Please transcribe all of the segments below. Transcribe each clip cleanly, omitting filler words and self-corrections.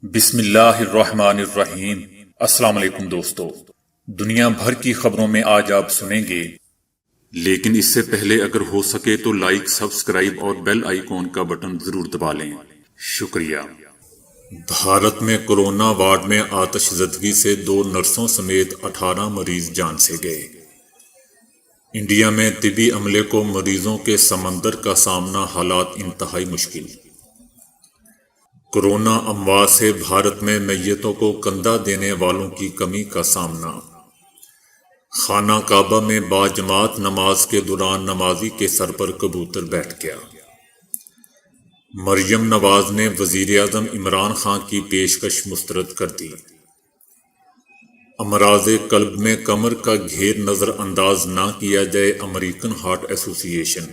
بسم اللہ الرحمن الرحیم۔ السلام علیکم دوستو، دنیا بھر کی خبروں میں آج آپ سنیں گے، لیکن اس سے پہلے اگر ہو سکے تو لائک، سبسکرائب اور بیل آئیکن کا بٹن ضرور دبا لیں، شکریہ۔ بھارت میں کورونا وارڈ میں آتش زدگی سے 2 نرسوں سمیت 18 مریض جان سے گئے۔ انڈیا میں طبی عملے کو مریضوں کے سمندر کا سامنا، حالات انتہائی مشکل۔ کورونا اموات سے بھارت میں میتوں کو کندھا دینے والوں کی کمی کا سامنا۔ خانہ کعبہ میں باجماعت نماز کے دوران نمازی کے سر پر کبوتر بیٹھ گیا۔ مریم نواز نے وزیر اعظم عمران خان کی پیشکش مسترد کر دی۔ امراض قلب میں کمر کا گھیر نظر انداز نہ کیا جائے، امریکن ہارٹ ایسوسی ایشن۔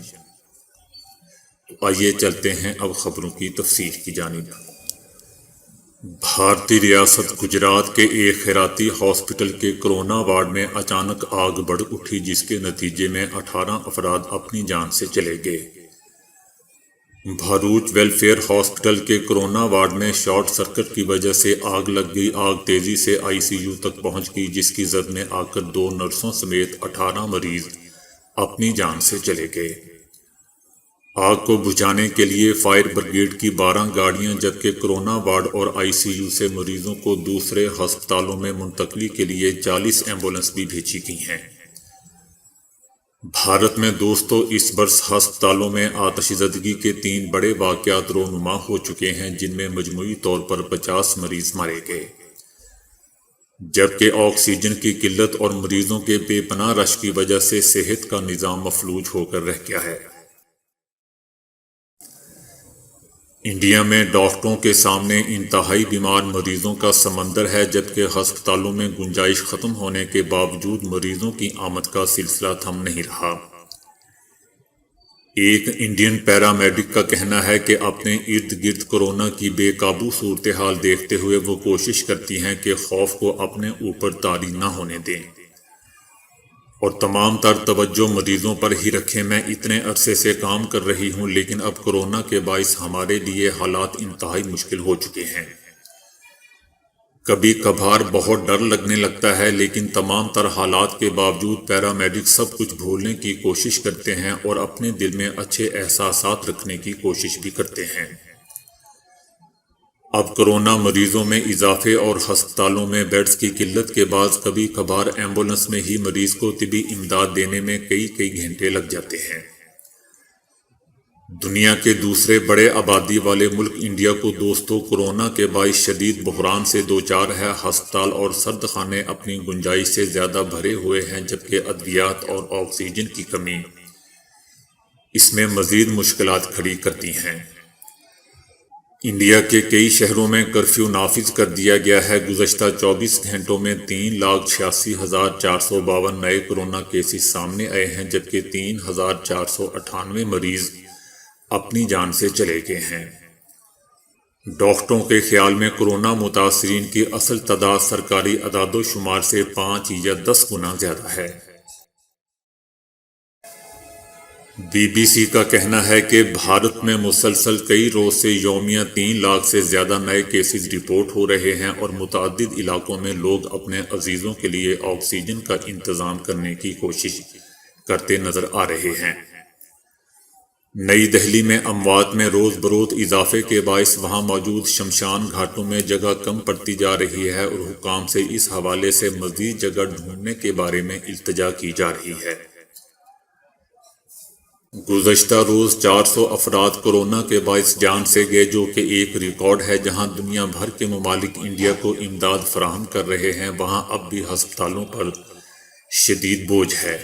آئیے چلتے ہیں اب خبروں کی تفصیل کی جانب۔ بھارتی ریاست گجرات کے ایک خیراتی ہاسپٹل کے کورونا وارڈ میں اچانک آگ بڑھ اٹھی، جس کے نتیجے میں 18 افراد اپنی جان سے چلے گئے۔ بھاروچ ویلفیئر ہاسپٹل کے کورونا وارڈ میں شارٹ سرکٹ کی وجہ سے آگ لگ گئی۔ آگ تیزی سے ICU تک پہنچ گئی، جس کی زد میں آ کر 2 نرسوں سمیت 18 مریض اپنی جان سے چلے گئے۔ آگ کو بجھانے کے لیے فائر بریگیڈ کی 12 گاڑیاں، جبکہ کورونا وارڈ اور ICU سے مریضوں کو دوسرے ہسپتالوں میں منتقلی کے لیے 40 ایمبولینس بھی بھیجی گئی ہیں۔ بھارت میں دوستو، اس برس ہسپتالوں میں آتش زدگی کے 3 بڑے واقعات رونما ہو چکے ہیں، جن میں مجموعی طور پر 50 مریض مارے گئے، جبکہ آکسیجن کی قلت اور مریضوں کے بے پناہ رش کی وجہ سے صحت کا نظام مفلوج ہو کر رہ گیا ہے۔ انڈیا میں ڈاکٹروں کے سامنے انتہائی بیمار مریضوں کا سمندر ہے، جبکہ ہسپتالوں میں گنجائش ختم ہونے کے باوجود مریضوں کی آمد کا سلسلہ تھم نہیں رہا۔ ایک انڈین پیرامیڈک کا کہنا ہے کہ اپنے ارد گرد کورونا کی بے قابو صورتحال دیکھتے ہوئے وہ کوشش کرتی ہیں کہ خوف کو اپنے اوپر طاری نہ ہونے دیں اور تمام تر توجہ مریضوں پر ہی رکھیں۔ میں اتنے عرصے سے کام کر رہی ہوں، لیکن اب کورونا کے باعث ہمارے لیے حالات انتہائی مشکل ہو چکے ہیں۔ کبھی کبھار بہت ڈر لگنے لگتا ہے، لیکن تمام تر حالات کے باوجود پیرامیڈک سب کچھ بھولنے کی کوشش کرتے ہیں اور اپنے دل میں اچھے احساسات رکھنے کی کوشش بھی کرتے ہیں۔ اب کورونا مریضوں میں اضافے اور ہسپتالوں میں بیڈز کی قلت کے بعد کبھی کبھار ایمبولینس میں ہی مریض کو طبی امداد دینے میں کئی گھنٹے لگ جاتے ہیں۔ دنیا کے دوسرے بڑے آبادی والے ملک انڈیا کو دوستو کورونا کے باعث شدید بحران سے دوچار ہے۔ ہسپتال اور سرد خانے اپنی گنجائش سے زیادہ بھرے ہوئے ہیں، جبکہ ادویات اور آکسیجن کی کمی اس میں مزید مشکلات کھڑی کرتی ہیں۔ انڈیا کے کئی شہروں میں کرفیو نافذ کر دیا گیا ہے۔ گزشتہ 24 گھنٹوں میں 3,86,452 نئے کورونا کیسز سامنے آئے ہیں، جبکہ 3,498 مریض اپنی جان سے چلے گئے ہیں۔ ڈاکٹروں کے خیال میں کورونا متاثرین کی اصل تعداد سرکاری اعداد و شمار سے 5 یا 10 گنا زیادہ ہے۔ BBC کا کہنا ہے کہ بھارت میں مسلسل کئی روز سے یومیہ 3 لاکھ سے زیادہ نئے کیسز رپورٹ ہو رہے ہیں اور متعدد علاقوں میں لوگ اپنے عزیزوں کے لیے آکسیجن کا انتظام کرنے کی کوشش کرتے نظر آ رہے ہیں۔ نئی دہلی میں اموات میں روز بروز اضافے کے باعث وہاں موجود شمشان گھاٹوں میں جگہ کم پڑتی جا رہی ہے اور حکام سے اس حوالے سے مزید جگہ ڈھونڈنے کے بارے میں التجا کی جا رہی ہے۔ گزشتہ روز 400 افراد کورونا کے باعث جان سے گئے، جو کہ ایک ریکارڈ ہے۔ جہاں دنیا بھر کے ممالک انڈیا کو امداد فراہم کر رہے ہیں، وہاں اب بھی ہسپتالوں پر شدید بوجھ ہے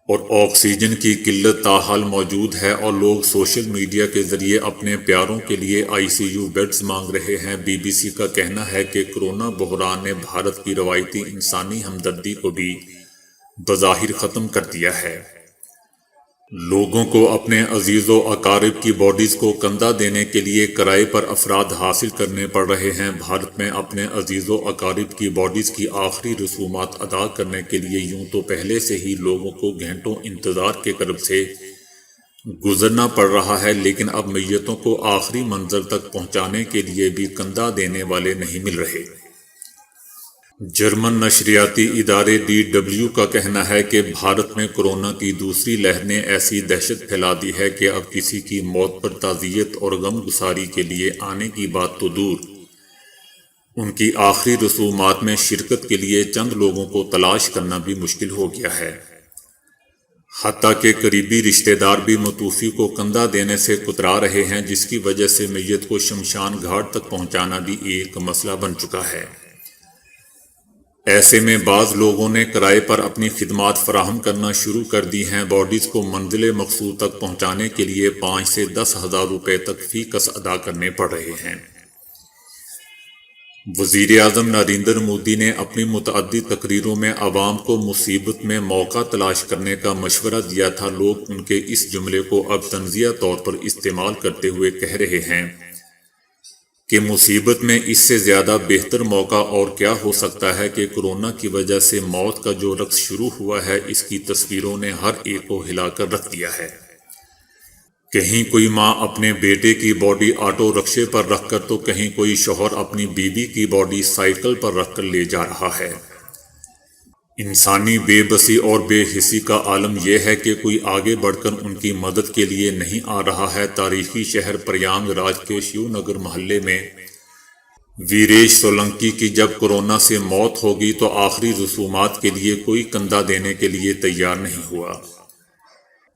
اور آکسیجن کی قلت تاحال موجود ہے، اور لوگ سوشل میڈیا کے ذریعے اپنے پیاروں کے لیے ICU بیڈز مانگ رہے ہیں۔ BBC کا کہنا ہے کہ کورونا بحران نے بھارت کی روایتی انسانی ہمدردی کو بھی بظاہر ختم کر دیا ہے۔ لوگوں کو اپنے عزیز و اقارب کی باڈیز کو کندھا دینے کے لیے کرائے پر افراد حاصل کرنے پڑ رہے ہیں۔ بھارت میں اپنے عزیز و اقارب کی باڈیز کی آخری رسومات ادا کرنے کے لیے یوں تو پہلے سے ہی لوگوں کو گھنٹوں انتظار کے کرب سے گزرنا پڑ رہا ہے، لیکن اب میتوں کو آخری منزل تک پہنچانے کے لیے بھی کندھا دینے والے نہیں مل رہے۔ جرمن نشریاتی ادارے DW کا کہنا ہے کہ بھارت میں کورونا کی دوسری لہر نے ایسی دہشت پھیلا دی ہے کہ اب کسی کی موت پر تعزیت اور غم گساری کے لیے آنے کی بات تو دور، ان کی آخری رسومات میں شرکت کے لیے چند لوگوں کو تلاش کرنا بھی مشکل ہو گیا ہے۔ حتیٰ کہ قریبی رشتہ دار بھی متوفی کو کندھا دینے سے کترا رہے ہیں، جس کی وجہ سے میت کو شمشان گھاٹ تک پہنچانا بھی ایک مسئلہ بن چکا ہے۔ ایسے میں بعض لوگوں نے کرائے پر اپنی خدمات فراہم کرنا شروع کر دی ہیں۔ باڈیز کو منزل مقصود تک پہنچانے کے لیے 5 سے 10 ہزار روپے تک فی کس ادا کرنے پڑ رہے ہیں۔ وزیر اعظم نریندر مودی نے اپنی متعدد تقریروں میں عوام کو مصیبت میں موقع تلاش کرنے کا مشورہ دیا تھا۔ لوگ ان کے اس جملے کو اب طنزیہ طور پر استعمال کرتے ہوئے کہہ رہے ہیں کہ مصیبت میں اس سے زیادہ بہتر موقع اور کیا ہو سکتا ہے کہ کورونا کی وجہ سے موت کا جو رقص شروع ہوا ہے، اس کی تصویروں نے ہر ایک کو ہلا کر رکھ دیا ہے۔ کہیں کوئی ماں اپنے بیٹے کی باڈی آٹو رکشے پر رکھ کر تو کہیں کوئی شوہر اپنی بیوی کی باڈی سائیکل پر رکھ کر لے جا رہا ہے۔ انسانی بے بسی اور بے حسی کا عالم یہ ہے کہ کوئی آگے بڑھ کر ان کی مدد کے لیے نہیں آ رہا ہے۔ تاریخی شہر پریاگ راج کے شیو نگر محلے میں ویریش سولنکی کی جب کورونا سے موت ہوگی تو آخری رسومات کے لیے کوئی کندھا دینے کے لیے تیار نہیں ہوا۔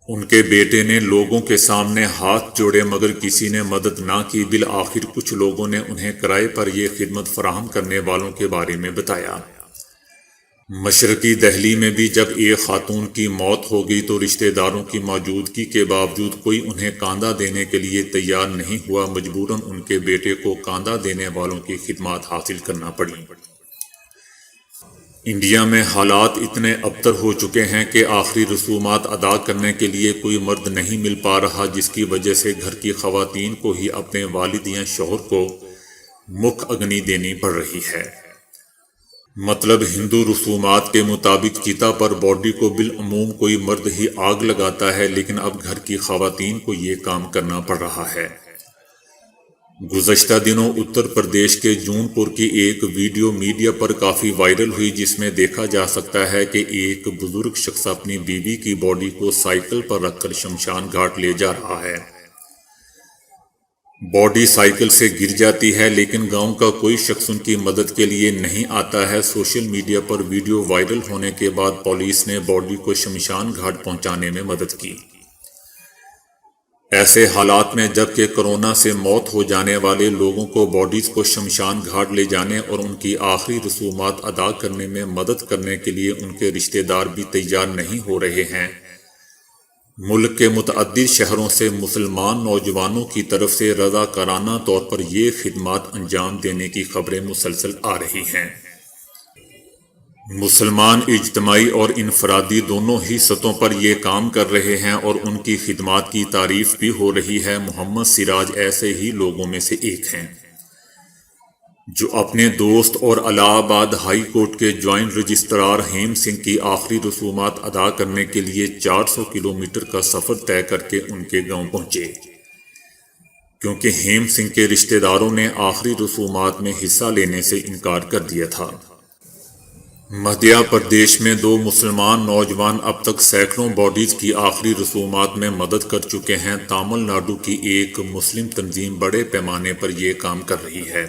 ان کے بیٹے نے لوگوں کے سامنے ہاتھ جوڑے مگر کسی نے مدد نہ کی۔ بالآخر کچھ لوگوں نے انہیں کرائے پر یہ خدمت فراہم کرنے والوں کے بارے میں بتایا۔ مشرقی دہلی میں بھی جب ایک خاتون کی موت ہو گئی تو رشتہ داروں کی موجودگی کے باوجود کوئی انہیں کاندھا دینے کے لیے تیار نہیں ہوا۔ مجبوراً ان کے بیٹے کو کاندھا دینے والوں کی خدمات حاصل کرنا پڑی۔ انڈیا میں حالات اتنے ابتر ہو چکے ہیں کہ آخری رسومات ادا کرنے کے لیے کوئی مرد نہیں مل پا رہا، جس کی وجہ سے گھر کی خواتین کو ہی اپنے والد یا شوہر کو مکھ اگنی دینی پڑ رہی ہے۔ مطلب ہندو رسومات کے مطابق چتا پر باڈی کو بالعموم کوئی مرد ہی آگ لگاتا ہے، لیکن اب گھر کی خواتین کو یہ کام کرنا پڑ رہا ہے۔ گزشتہ دنوں اتر پردیش کے جون پور کی ایک ویڈیو میڈیا پر کافی وائرل ہوئی، جس میں دیکھا جا سکتا ہے کہ ایک بزرگ شخص اپنی بیوی کی باڈی کو سائیکل پر رکھ کر شمشان گھاٹ لے جا رہا ہے۔ باڈی سائیکل سے گر جاتی ہے، لیکن گاؤں کا کوئی شخص ان کی مدد کے لیے نہیں آتا ہے۔ سوشل میڈیا پر ویڈیو وائرل ہونے کے بعد پولیس نے باڈی کو شمشان گھاٹ پہنچانے میں مدد کی۔ ایسے حالات میں جب کہ کورونا سے موت ہو جانے والے لوگوں کو باڈیز کو شمشان گھاٹ لے جانے اور ان کی آخری رسومات ادا کرنے میں مدد کرنے کے لیے ان کے رشتہ دار بھی تیار نہیں ہو رہے ہیں، ملک کے متعدد شہروں سے مسلمان نوجوانوں کی طرف سے رضاکارانہ طور پر یہ خدمات انجام دینے کی خبریں مسلسل آ رہی ہیں۔ مسلمان اجتماعی اور انفرادی دونوں ہی سطحوں پر یہ کام کر رہے ہیں اور ان کی خدمات کی تعریف بھی ہو رہی ہے۔ محمد سراج ایسے ہی لوگوں میں سے ایک ہیں، جو اپنے دوست اور الہ آباد ہائی کورٹ کے جوائنٹ رجسٹرار ہیم سنگھ کی آخری رسومات ادا کرنے کے لیے 400 کلومیٹر کا سفر طے کر کے ان کے گاؤں پہنچے، کیونکہ ہیم سنگھ کے رشتہ داروں نے آخری رسومات میں حصہ لینے سے انکار کر دیا تھا۔ مدھیہ پردیش میں 2 مسلمان نوجوان اب تک سینکڑوں باڈیز کی آخری رسومات میں مدد کر چکے ہیں۔ تامل ناڈو کی ایک مسلم تنظیم بڑے پیمانے پر یہ کام کر رہی ہے۔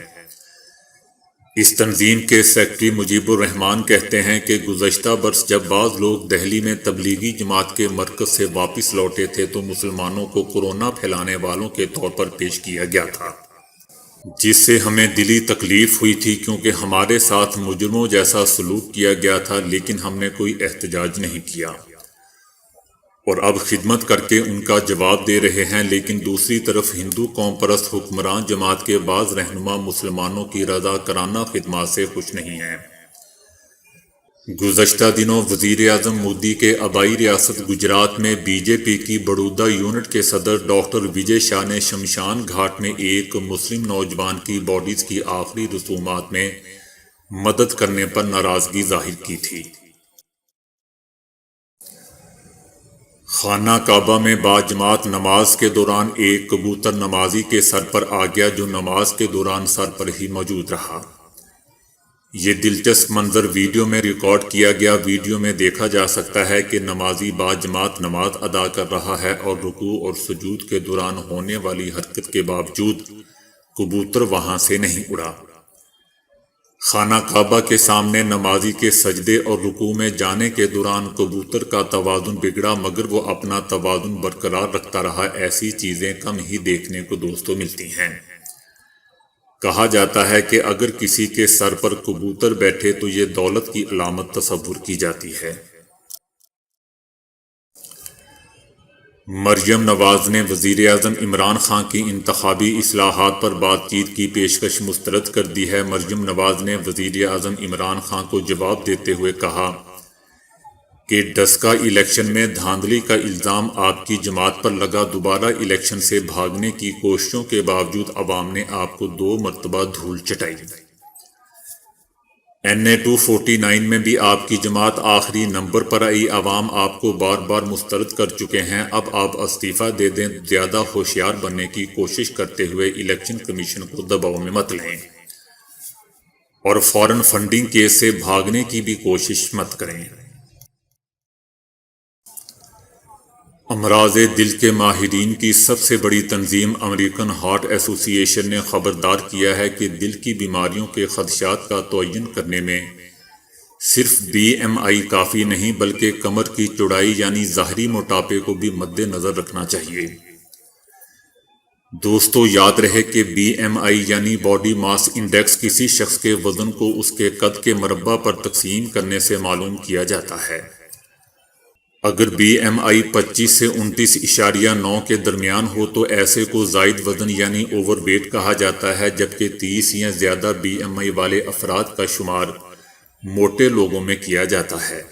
اس تنظیم کے سیکرٹری مجیب الرحمان کہتے ہیں کہ گزشتہ برس جب بعض لوگ دہلی میں تبلیغی جماعت کے مرکز سے واپس لوٹے تھے تو مسلمانوں کو کورونا پھیلانے والوں کے طور پر پیش کیا گیا تھا، جس سے ہمیں دلی تکلیف ہوئی تھی کیونکہ ہمارے ساتھ مجرموں جیسا سلوک کیا گیا تھا، لیکن ہم نے کوئی احتجاج نہیں کیا اور اب خدمت کر کے ان کا جواب دے رہے ہیں۔ لیکن دوسری طرف ہندو قوم پرست حکمران جماعت کے بعض رہنما مسلمانوں کی رضاکارانہ خدمات سے خوش نہیں ہیں۔ گزشتہ دنوں وزیر اعظم مودی کے آبائی ریاست گجرات میں بی جے پی کی بڑودہ یونٹ کے صدر ڈاکٹر وجے شاہ نے شمشان گھاٹ میں ایک مسلم نوجوان کی باڈیز کی آخری رسومات میں مدد کرنے پر ناراضگی ظاہر کی تھی۔ خانہ کعبہ میں باجماعت نماز کے دوران ایک کبوتر نمازی کے سر پر آ گیا جو نماز کے دوران سر پر ہی موجود رہا۔ یہ دلچسپ منظر ویڈیو میں ریکارڈ کیا گیا۔ ویڈیو میں دیکھا جا سکتا ہے کہ نمازی باجماعت نماز ادا کر رہا ہے اور رکوع اور سجود کے دوران ہونے والی حرکت کے باوجود کبوتر وہاں سے نہیں اڑا۔ خانہ کعبہ کے سامنے نمازی کے سجدے اور رکوع میں جانے کے دوران کبوتر کا توازن بگڑا مگر وہ اپنا توازن برقرار رکھتا رہا۔ ایسی چیزیں کم ہی دیکھنے کو دوستوں ملتی ہیں۔ کہا جاتا ہے کہ اگر کسی کے سر پر کبوتر بیٹھے تو یہ دولت کی علامت تصور کی جاتی ہے۔ مریم نواز نے وزیراعظم عمران خان کی انتخابی اصلاحات پر بات چیت کی پیشکش مسترد کر دی ہے۔ مریم نواز نے وزیراعظم عمران خان کو جواب دیتے ہوئے کہا کہ ڈسکا الیکشن میں دھاندلی کا الزام آپ کی جماعت پر لگا۔ دوبارہ الیکشن سے بھاگنے کی کوششوں کے باوجود عوام نے آپ کو 2 مرتبہ دھول چٹائی۔ NA 249 میں بھی آپ کی جماعت آخری نمبر پر آئی۔ عوام آپ کو بار بار مسترد کر چکے ہیں۔ اب آپ استعفیٰ دے دیں۔ زیادہ ہوشیار بننے کی کوشش کرتے ہوئے الیکشن کمیشن کو دباؤ میں مت لیں اور فوراً فنڈنگ کیس سے بھاگنے کی بھی کوشش مت کریں۔ امراض دل کے ماہرین کی سب سے بڑی تنظیم امریکن ہارٹ ایسوسی ایشن نے خبردار کیا ہے کہ دل کی بیماریوں کے خدشات کا تعین کرنے میں صرف BMI کافی نہیں بلکہ کمر کی چوڑائی یعنی ظاہری موٹاپے کو بھی مد نظر رکھنا چاہیے۔ دوستو یاد رہے کہ BMI یعنی باڈی ماس انڈیکس کسی شخص کے وزن کو اس کے قد کے مربع پر تقسیم کرنے سے معلوم کیا جاتا ہے۔ اگر BMI 25 سے 29.9 کے درمیان ہو تو ایسے کو زائد وزن یعنی اوور ویٹ کہا جاتا ہے، جبکہ 30 یا زیادہ BMI والے افراد کا شمار موٹے لوگوں میں کیا جاتا ہے۔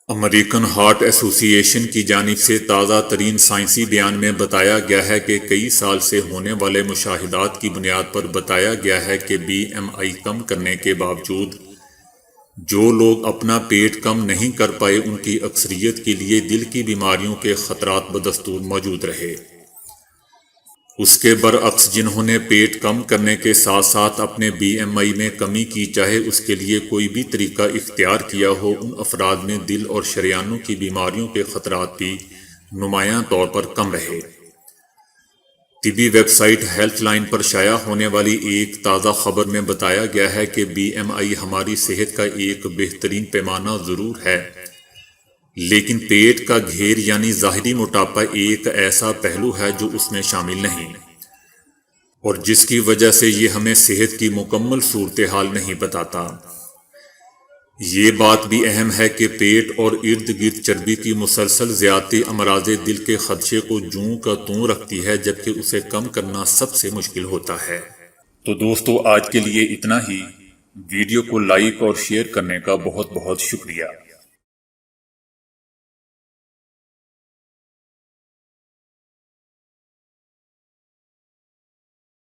امریکن ہارٹ ایسوسی ایشن کی جانب سے تازہ ترین سائنسی بیان میں بتایا گیا ہے کہ کئی سال سے ہونے والے مشاہدات کی بنیاد پر بتایا گیا ہے کہ BMI کم کرنے کے باوجود جو لوگ اپنا پیٹ کم نہیں کر پائے ان کی اکثریت کے لیے دل کی بیماریوں کے خطرات بدستور موجود رہے۔ اس کے برعکس جنہوں نے پیٹ کم کرنے کے ساتھ ساتھ اپنے BMI میں کمی کی چاہے اس کے لیے کوئی بھی طریقہ اختیار کیا ہو، ان افراد میں دل اور شریانوں کی بیماریوں کے خطرات بھی نمایاں طور پر کم رہے۔ طبی ویب سائٹ ہیلتھ لائن پر شائع ہونے والی ایک تازہ خبر میں بتایا گیا ہے کہ BMI ہماری صحت کا ایک بہترین پیمانہ ضرور ہے، لیکن پیٹ کا گھیر یعنی ظاہری موٹاپا ایک ایسا پہلو ہے جو اس میں شامل نہیں اور جس کی وجہ سے یہ ہمیں صحت کی مکمل صورتحال نہیں بتاتا۔ یہ بات بھی اہم ہے کہ پیٹ اور ارد گرد چربی کی مسلسل زیادتی امراض دل کے خدشے کو جوں کا توں رکھتی ہے، جبکہ اسے کم کرنا سب سے مشکل ہوتا ہے۔ تو دوستو آج کے لیے اتنا ہی۔ ویڈیو کو لائک اور شیئر کرنے کا بہت بہت شکریہ۔